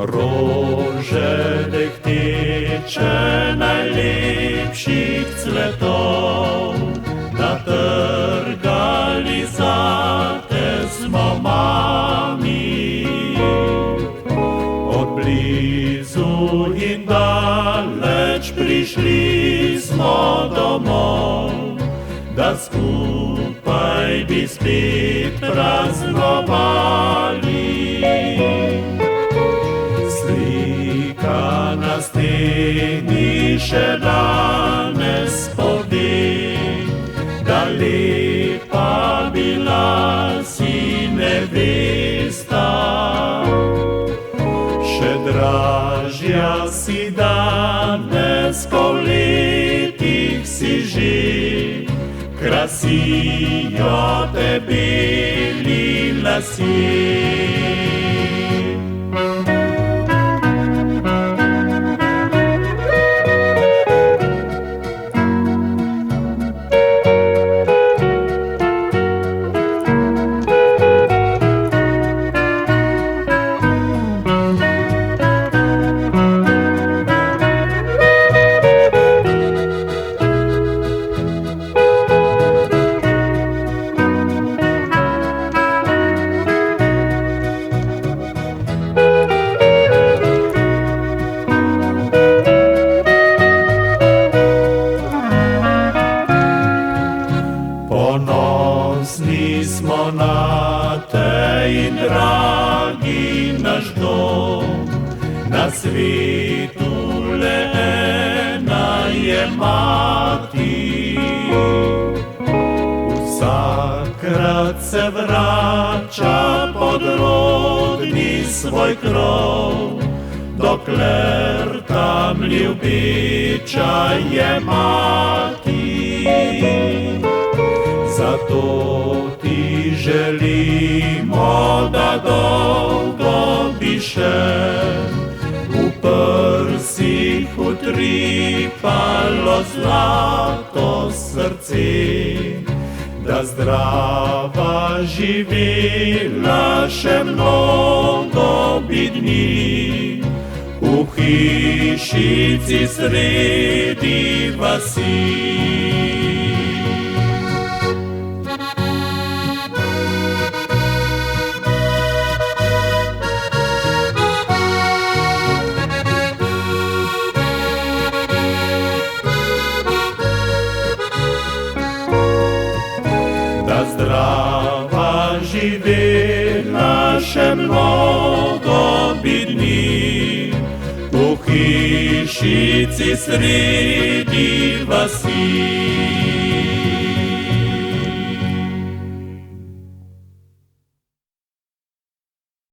Rože dehtiče najlepših cvetov, natrgali zate smo mami. Od blizu in daleč prišli smo domov, da skupaj bi spet praznovali. Slika na steni še danes pove, da lepa bila si nevesta. Še dražja si danes, ko v letih si že, krasijo te beli lasje. Ponosni smo na te in dragi naš dom, na svetu le ena je mati. Vsakrat se vrača pod rodni svoj krov, dokler tam ljubeča je mati. Zato ti želimo, da dolgo bi še v prsih utripalo zlato srce, da zdrava živela še mnogo bi dni v hišici sredi vasi. Zdrava živela še mnogo bi dni v hišici sredi vasi.